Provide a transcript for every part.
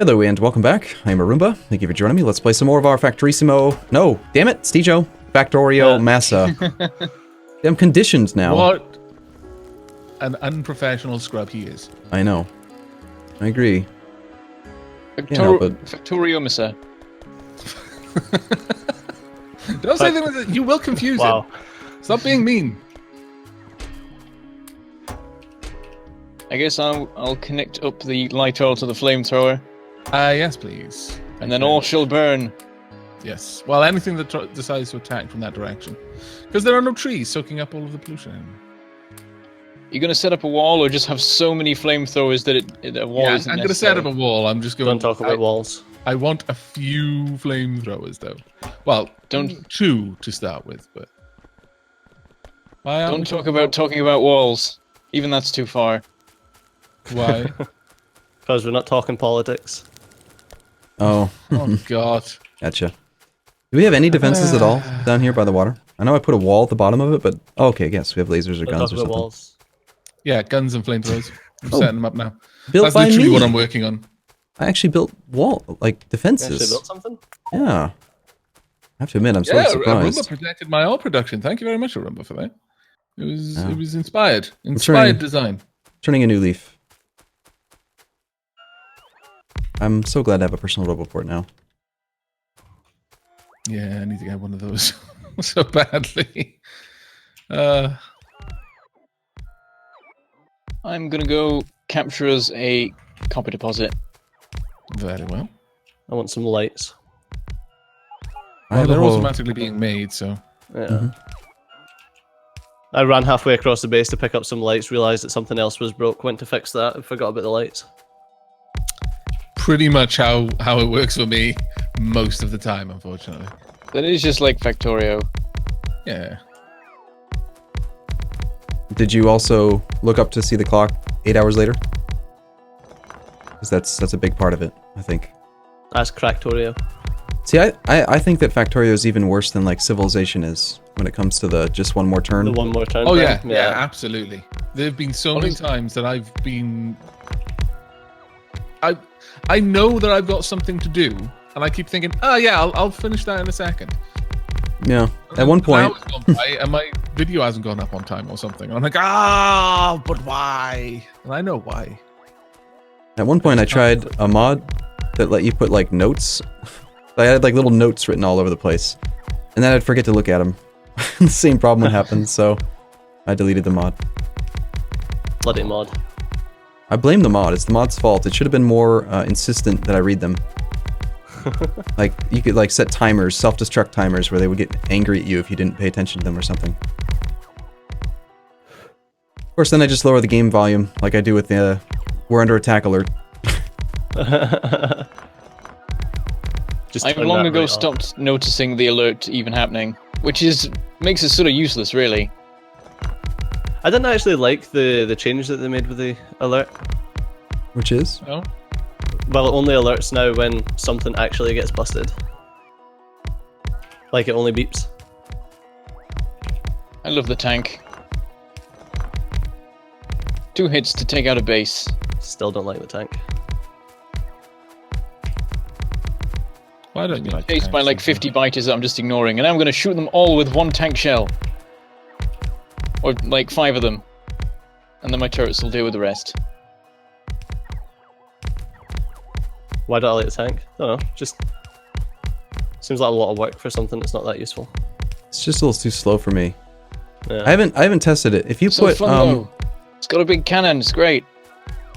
Hello and welcome back. I'm Arumba. Thank you for joining me. Let's play some more of our Factorissimo. No, damn it, Stijo. Factorio MASA. I'm conditioned now. What an unprofessional scrub he is. I know. I agree. Factorio MASA. Don't say things like that. You will confuse him. Stop being mean. I guess I'll connect up the light oil to the flamethrower. Yes, please. And then all shall burn. Yes. Well, anything that decides to attack from that direction. Because there are no trees soaking up all of the pollution. You're going to set up a wall or just have so many flamethrowers that a wall isn't I'm going to set up a wall. I'm just going Don't talk about walls. I want a few flamethrowers, though. Well, two to start with, but... Don't talk about talking about walls. Even that's too far. Why? Because we're not talking politics. Oh. Oh, God. Gotcha. Do we have any defenses at all down here by the water? I know I put a wall at the bottom of it, but... Oh, okay, yes, we have lasers or guns or something. Walls. Yeah, guns and flamethrowers. I'm setting them up now. Built That's by literally me. what I'm working on. I actually built defenses. You actually built something? Yeah. I have to admit, I'm sort of surprised. Arumba protected my oil production. Thank you very much, Arumba, for that. It was inspired. turning- Inspired design. Turning a new leaf. I'm so glad to have a personal robot port now. Yeah, I need to get one of those so badly. I'm going to go capture us a copper deposit. Very well. I want some lights. Well, they're automatically being made, so... Yeah. I ran halfway across the base to pick up some lights, realised that something else was broke, went to fix that, and forgot about the lights. Pretty much how it works for me most of the time, unfortunately. That is just like Factorio. Yeah. Did you also look up to see the clock 8 hours later? Because that's a big part of it, I think. That's Cracktorio. See, I think that Factorio is even worse than like Civilization is when it comes to the just one more turn. The one more turn. Oh thing. yeah, absolutely. There have been so many times that I've been... I know that I've got something to do, and I keep thinking, oh yeah, I'll finish that in a second. Yeah. At one point, And my video hasn't gone up on time or something. And I'm like, but why? And I know why. At one point, I tried a mod that let you put like notes. I had like little notes written all over the place, and then I'd forget to look at them. The same problem would happen, so I deleted the mod. Bloody mod. I blame the mod. It's the mod's fault. It should have been more insistent that I read them. Like you could like set timers, self-destruct timers, where they would get angry at you if you didn't pay attention to them or something. Of course, then I just lower the game volume, like I do with the "We're under attack" alert. I've long ago stopped noticing the alert even happening, which makes it sort of useless, really. I didn't actually like the change that they made with the alert. Which is? No? Well, it only alerts now when something actually gets busted. Like it only beeps. I love the tank. 2 hits to take out a base. Still don't like the tank. Why don't you like Chased by like 50 biters that I'm just ignoring, and I'm going to shoot them all with 1 tank shell. Or like 5 of them. And then my turrets will deal with the rest. Why don't I like the tank? I don't know. Just seems like a lot of work for something that's not that useful. It's just a little too slow for me. Yeah. I haven't tested it. If you So put fun, though. It's got a big cannon. It's great.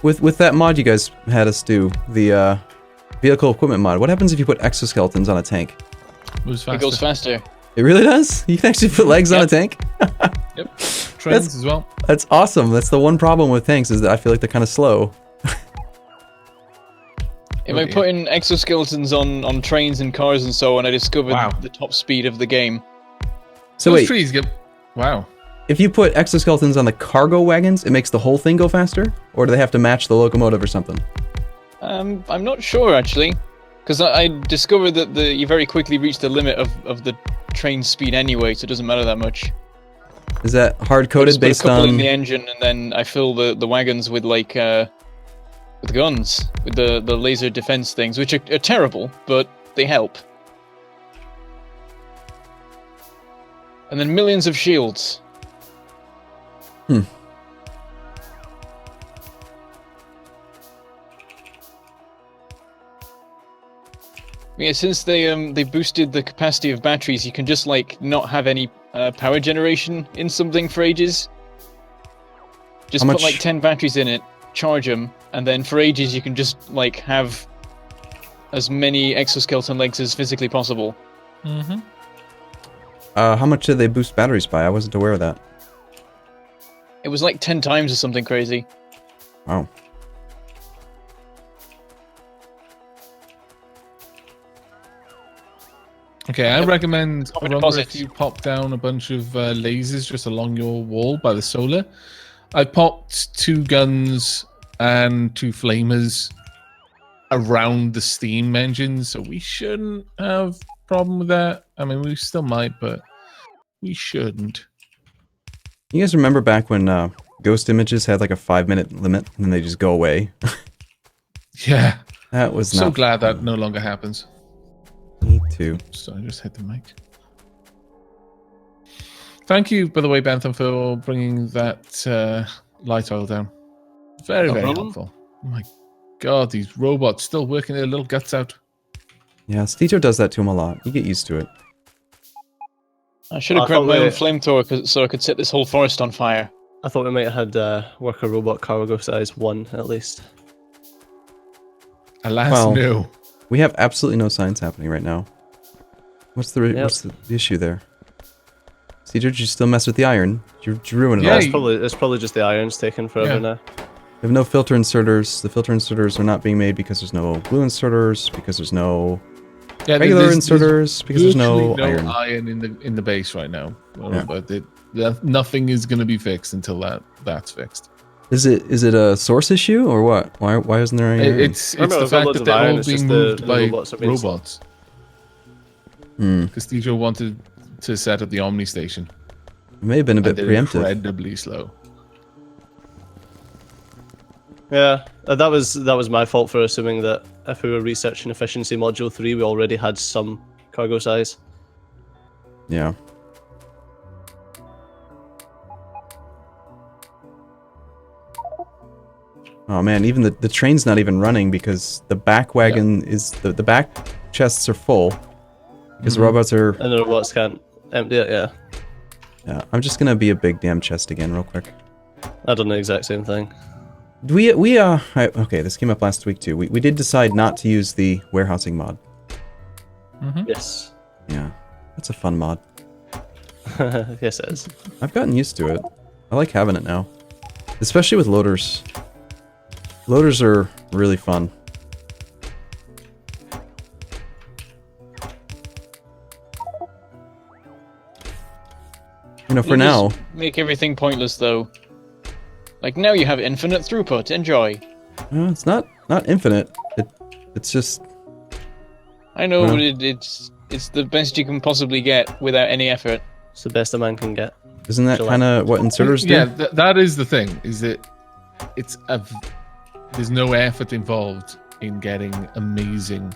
with that mod you guys had us do, the vehicle equipment mod, what happens if you put exoskeletons on a tank? It goes faster. It really does? You can actually put legs on a tank? Yep. Trains as well. That's awesome. That's the one problem with tanks, is that I feel like they're kind of slow. If I put in exoskeletons on trains and cars and so on, I discovered Wow. the top speed of the game. So Those wait, trees get... Wow. if you put exoskeletons on the cargo wagons, it makes the whole thing go faster? Or do they have to match the locomotive or something? I'm not sure, actually. Because I discovered that you very quickly reach the limit of the train speed anyway, so it doesn't matter that much. Is that hard-coded based put a couple on... in the engine, and then I fill the wagons with like with guns, with the laser defense things, which are terrible, but they help. And then millions of shields. Yeah, since they boosted the capacity of batteries, you can just like not have any power generation in something for ages. Just put like 10 batteries in it, charge them, and then for ages you can just like have as many exoskeleton legs as physically possible. Mm-hmm. How much did they boost batteries by? I wasn't aware of that. It was like 10 times or something crazy. Wow. Okay, I recommend Common Arumba, deposits. if you pop down a bunch of lasers just along your wall by the solar. I popped 2 guns and 2 flamers around the steam engine, so we shouldn't have a problem with that. I mean, we still might, but we shouldn't. You guys remember back when ghost images had like a 5-minute limit and then they just go away? Yeah. That was So not glad fun. that no longer happens. Me too. So I just hit the mic. Thank you, by the way, Bentham, for bringing that light oil down. Very, No very problem. helpful. Oh my god, these robots still working their little guts out. Yeah, Stejo does that to him a lot. You get used to it. I should have I grabbed thought my we- own flamethrower so I could set this whole forest on fire. I thought we might have had worker robot cargo size 1 at least. Alas, Well, no. We have absolutely no signs happening right now. What's the what's the issue there? Stejo, did you still mess with the iron? Did you ruin it Yeah, all? It's probably just the iron's taking forever Yeah. now. We have no filter inserters. The filter inserters are not being made because there's no blue inserters, because there's no Yeah, regular there's inserters, because there's no virtually iron. in the base right now. Yeah. But nothing is going to be fixed until that's fixed. Is it a source issue or what? Why isn't there any iron? It's Remember, the we've got fact loads that of they're iron, all it's being just moved the by robots are being slow. robots. Hmm. Because Stejo wanted to set up the Omni Station. It may have been a bit And they're preemptive. incredibly slow. Yeah, that was my fault for assuming that if we were researching efficiency module 3, we already had some cargo size. Yeah. Oh man, even the train's not even running because the back wagon is the back chests are full because the robots are. And the robots can't empty it, yeah. Yeah, I'm just gonna be a big damn chest again, real quick. I done the exact same thing. Okay, this came up last week too. We did decide not to use the warehousing mod. Yes. Yeah, that's a fun mod. Yes, it is. I've gotten used to it. I like having it now, especially with loaders. Loaders are really fun. You know, for You now, just make everything pointless though. Like now you have infinite throughput. Enjoy. it's not infinite. It's just I know Well. but it's the best you can possibly get without any effort. It's the best a man can get. isn't that July. kind of what inserters do? Yeah, that is the thing. Is that there's no effort involved in getting amazing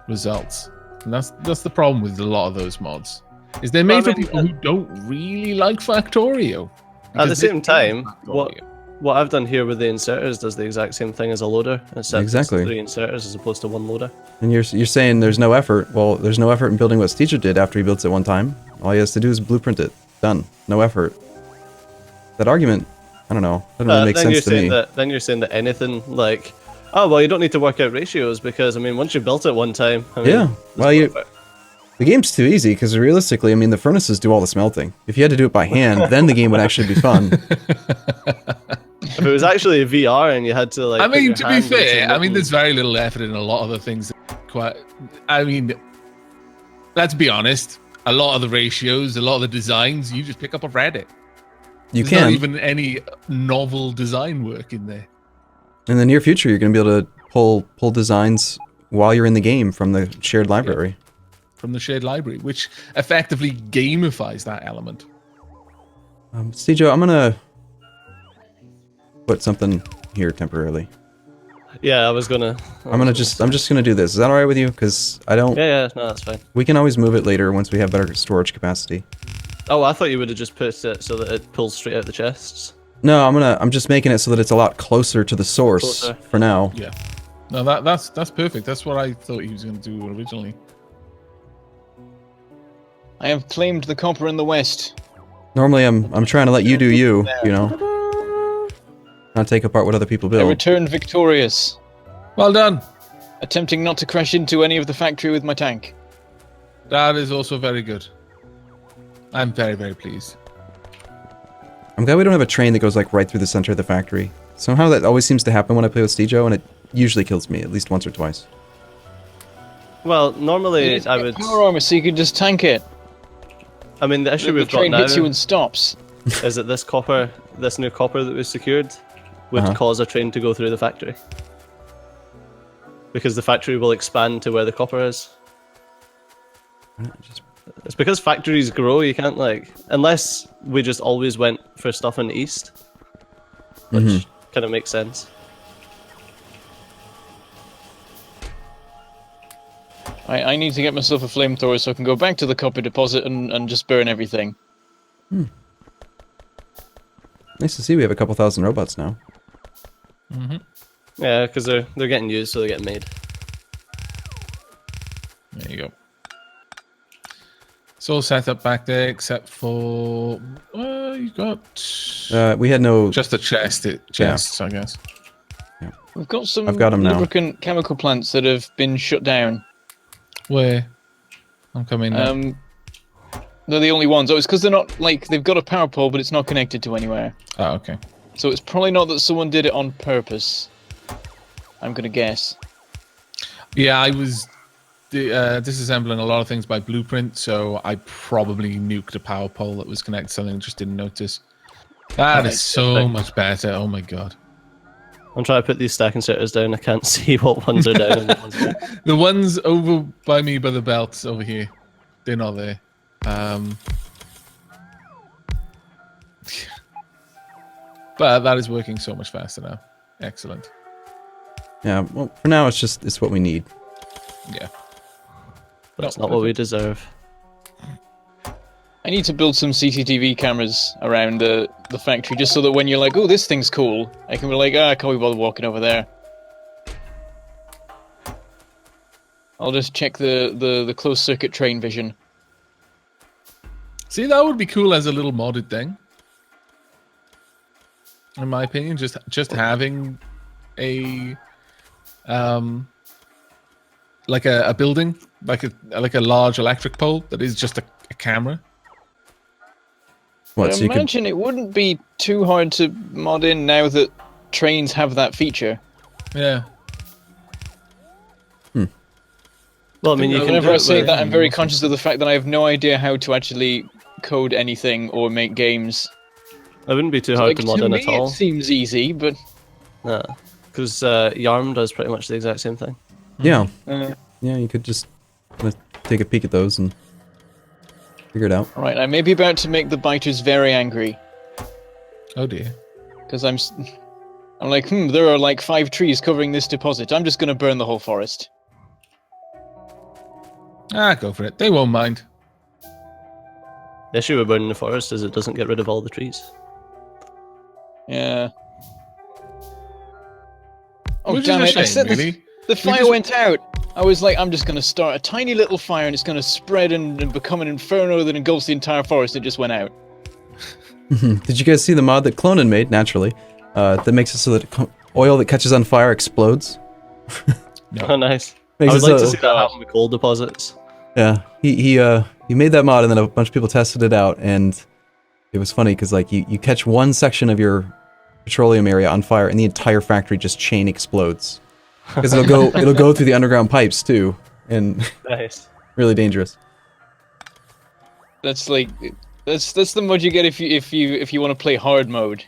results, and that's the problem with a lot of those mods. Is they're made Well, for I mean, people who don't really like Factorio. At the Because they same hate time, Factorio. what I've done here with the inserters does the exact same thing as a loader, except Exactly. it's 3 inserters as opposed to 1 loader. And you're saying there's no effort. Well, there's no effort in building what Steger did after he built it one time. All he has to do is blueprint it. Done. No effort. That argument, I don't know. Doesn't really make then sense to me. Then you're saying that anything like, oh well, you don't need to work out ratios because I mean, once you built it one time, I mean, Yeah, it's well, you- perfect. The game's too easy because realistically, I mean, the furnaces do all the smelting. If you had to do it by hand, then the game would actually be fun. If it was actually a VR and you had to like, I put mean, your to be hand into fair, I mean, something- there's very little effort in a lot of the things. I mean, let's be honest. A lot of the ratios, a lot of the designs, you just pick up off Reddit. You There's not can. even any novel design work in there. In the near future, you're going to be able to pull designs while you're in the game from the shared library. From the shared library, which effectively gamifies that element. Stejo, I'm going to put something here temporarily. Yeah, I was gonna. I'm just gonna do this. Is that alright with you? Because I don't... Yeah, no, that's fine. We can always move it later once we have better storage capacity. Oh, I thought you would have just put it so that it pulls straight out the chests. No, I'm just making it so that it's a lot closer to the source Closer. for now. Yeah. No, that's perfect. That's what I thought he was going to do originally. I have claimed the copper in the west. Normally I'm trying to let you do you know. Not take apart what other people I build. returned victorious, Well done. attempting not to crash into any of the factory with my tank. That is also very good. I'm very, very pleased. I'm glad we don't have a train that goes like right through the center of the factory. Somehow that always seems to happen when I play with Stejo, and it usually kills me at least once or twice. Well, normally It's I got would. power armor, so you can just tank it. I mean, the issue The we've got train now hits you and stops. is that this new copper that we secured, would cause a train to go through the factory. Because the factory will expand to where the copper is. It's because factories grow, you can't unless we just always went for stuff in the east. Which kind of makes sense. I need to get myself a flamethrower so I can go back to the copper deposit and just burn everything. Nice to see we have a couple thousand robots now. Yeah, because they're getting used, so they're getting made. There you go. It's all set up back there except for... you got... We had no... just a chests, I guess. We've got some I've got 'em now. lubricant chemical plants that have been shut down. Where? I'm coming now. They're the only ones. Oh, it's because they're not, they've got a power pole, but it's not connected to anywhere. Oh, okay. So it's probably not that someone did it on purpose. I'm gonna guess. Yeah, I was disassembling a lot of things by blueprint, so I probably nuked a power pole that was connected to something and just didn't notice. That is so much better. Oh my god. I'm trying to put these stack inserters down. I can't see what ones are down and what ones are up. The ones over by me by the belts over here, they're not there. But that is working so much faster now. Excellent. Yeah, well, for now it's what we need. Yeah. But it's not what we deserve. I need to build some CCTV cameras around the factory just so that when you're like, oh, this thing's cool, I can be like, I can't be bothered walking over there. I'll just check the closed circuit train vision. See, that would be cool as a little modded thing. In my opinion, just having a like a building, like a large electric pole that is just a camera. What, I so you could... imagine it wouldn't be too hard to mod in now that trains have that feature. Yeah. Well, I mean, you can Whenever do I it say with- that, I'm very conscious of the fact that I have no idea how to actually code anything or make games. It wouldn't be too hard to mod in at all. It seems easy, but No, because Yarm does pretty much the exact same thing. Yeah. uh, Yeah, you could just take a peek at those and figure it out. right. I may be about to make the biters very angry Oh dear. because I'm like, there are like 5 trees covering this deposit. I'm just gonna burn the whole forest. Go for it. They won't mind. The issue with burning the forest is it doesn't get rid of all the trees. Yeah. Oh Which damn is it! a I shame, said really. the fire went out. I was like, I'm just gonna start a tiny little fire and it's gonna spread and become an inferno that engulfs the entire forest. It just went out. Did you guys see the mod that Clonin made, naturally, that makes it so that oil that catches on fire explodes? Oh, nice. Makes I it would like so- to see that happen with coal deposits. Yeah, he made that mod and then a bunch of people tested it out, and it was funny because like you catch one section of your petroleum area on fire and the entire factory just chain explodes because it'll go through the underground pipes too, and Nice. really dangerous. That's like that's the mod you get if you want to play hard mode.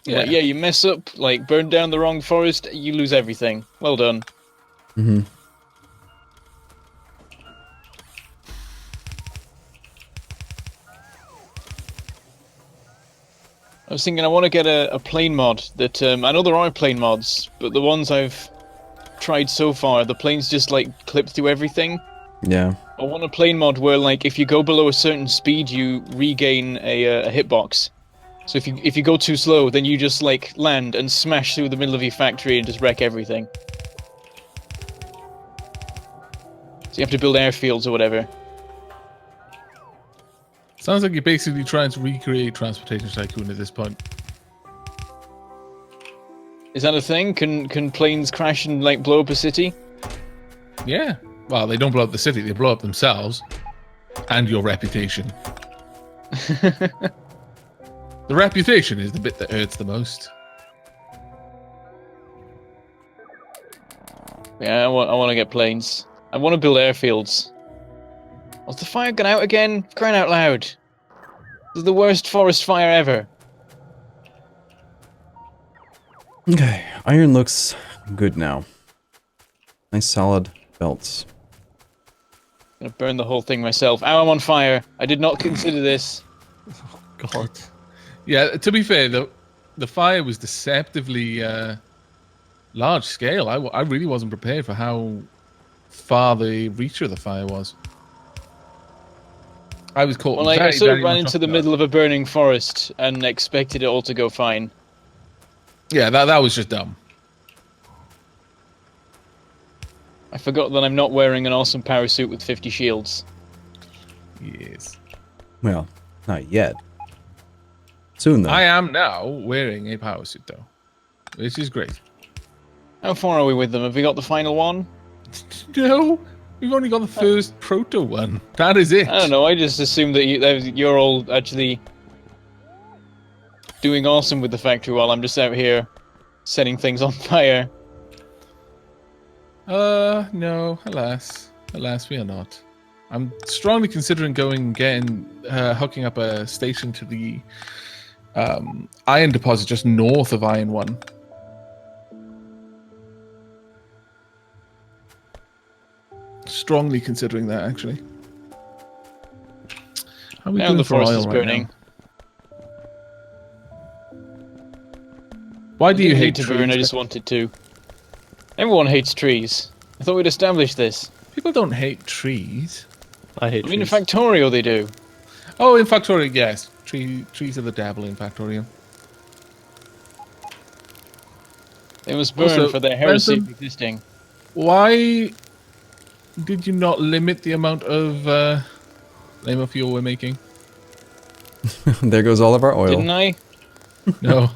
Yeah. Yeah, you mess up, like burn down the wrong forest, you lose everything. Well done. Mm-hmm. I was thinking I want to get a plane mod that I know there are plane mods, but the ones I've tried so far, the planes just like clip through everything. Yeah. I want a plane mod where like if you go below a certain speed, you regain a hitbox. So if you go too slow, then you just like land and smash through the middle of your factory and just wreck everything. So you have to build airfields or whatever. Sounds like you're basically trying to recreate Transportation Tycoon at this point. Is that a thing? Can planes crash and like blow up a city? Yeah. Well, they don't blow up the city; they blow up themselves and your reputation. The reputation is the bit that hurts the most. Yeah, I want to get planes. I want to build airfields. Was the fire gone out again? Crying out loud! This is the worst forest fire ever. Okay, iron looks good now. Nice solid belts. I'm gonna burn the whole thing myself. Ow, I'm on fire. I did not consider this. God. Yeah, to be fair, the fire was deceptively large scale. I really wasn't prepared for how far the reach of the fire was. I was caught. Well, I very, sort very of ran much into off the guard. middle of a burning forest and expected it all to go fine. Yeah, that was just dumb. I forgot that I'm not wearing an awesome power suit with 50 shields. Yes. Well, not yet. Soon, though. I am now wearing a power suit, though, which is great. How far are we with them? Have we got the final one? No, we've only got the first proto one. That is it. I don't know, I just assumed that you're all actually doing awesome with the factory while I'm just out here setting things on fire. No, alas, we are not. I'm strongly considering hooking up a station to the iron deposit just north of Iron 1. Strongly considering that, actually. How are we Now doing the for forest oil is right burning. now? Why do you Didn't hate need to trees? burn, I just wanted to. Everyone hates trees. I thought we'd established this. People don't hate trees. I hate I mean, in trees. Factorio they do. Oh, in Factorio, yes. Trees are the devil in Factorio. They must burn Also, for their heresy Benson- of existing. Why did you not limit the amount of flame fuel we're making? There goes all of our oil. Didn't I? No.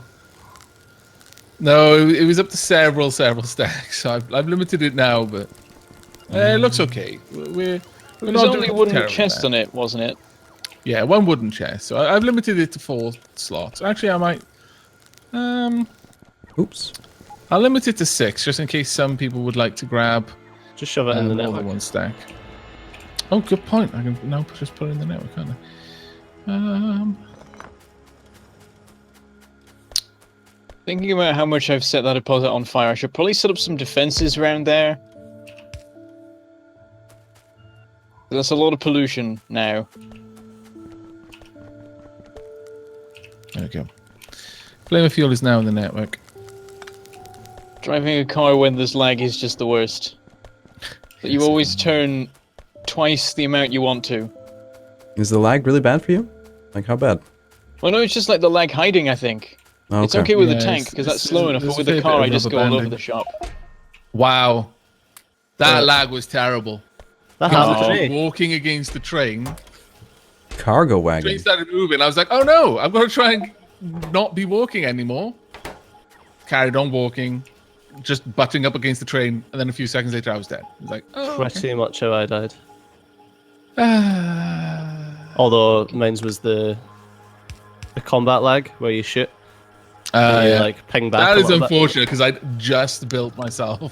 No, it was up to several stacks. So I've limited it now, but it looks okay. We're There's not only a doing wooden terribly chest bad. on it, wasn't it? Yeah, one wooden chest. So I've limited it to 4 slots. Actually, I might. Oops. I'll limit it to 6, just in case some people would like to grab Just shove it in the more than network. one stack. Oh, good point. I can now just put it in the network, can't I? Thinking about how much I've set that deposit on fire, I should probably set up some defenses around there. That's a lot of pollution now. There we go. Flame of fuel is now in the network. Driving a car when there's lag is just the worst. But you Yes, always turn twice the amount you want to. Is the lag really bad for you? Like, how bad? Well, no, it's just like the lag hiding, I think. Oh, It's okay with Yeah, the tank, it's- because that's it's- slow enough, there's but with a the fair car bit I of just rubber go all over banding. the shop. Wow. That What? lag was terrible. That I happened was to me. walking against the train. Cargo The wagon. train started moving. I was like, oh no, I'm going to try and not be walking anymore. Carried on walking, just butting up against the train, and then a few seconds later I was dead. I was like, oh, okay. Pretty much how I died. Ah. Although mine's was the combat lag where you shoot. And you, Yeah. like ping back. That a is little bit. unfortunate because I just built myself.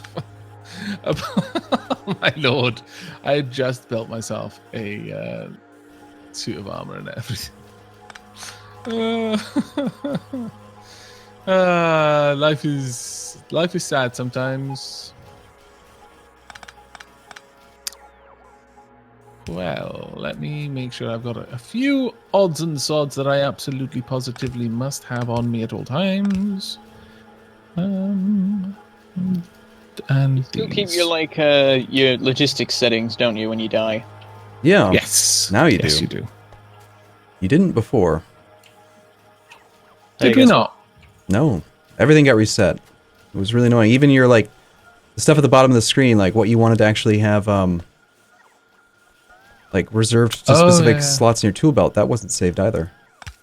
Oh my lord, I had just built myself a suit of armor and everything. Life is sad sometimes. Well, let me make sure I've got a few odds and sods that I absolutely positively must have on me at all times. And You keep these. your logistics settings, don't you, when you die? Yeah. Yes. Now you yes, do. you do. You didn't before. Hey, Did we guess not? No. Everything got reset. It was really annoying. Even your, like, the stuff at the bottom of the screen, like what you wanted to actually have, like, reserved to specific slots in your tool belt, that wasn't saved either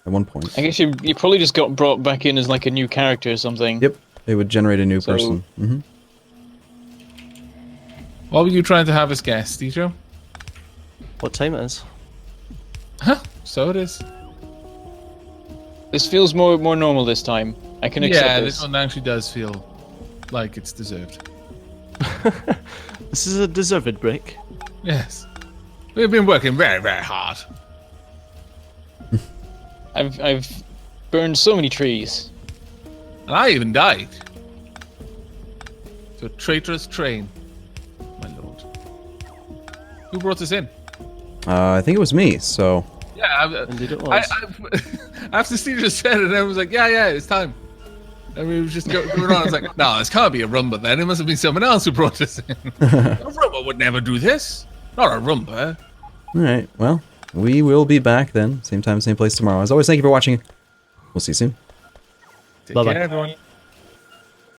at one point. I guess you probably just got brought back in as like a new character or something. Yep. It would generate a new person. Mm-hmm. What were you trying to have as guest, Dejo? what time it is. Huh? So it is. This feels more normal this time. I can accept Yeah, this. this one actually does feel like it's deserved. This is a deserved break. Yes. We've been working very, very hard. I've burned so many trees. And I even died. To a traitorous train, my lord. Who brought us in? I think it was me, so... Yeah, Indeed it was. after Steve just said it, everyone was like, yeah, it's time. And we were just going on. I was like, no, this can't be Arumba then. It must have been someone else who brought us in. Arumba would never do this. Not Arumba. Alright, well, we will be back then. Same time, same place tomorrow. As always, thank you for watching. We'll see you soon. Take Bye-bye. care, everyone.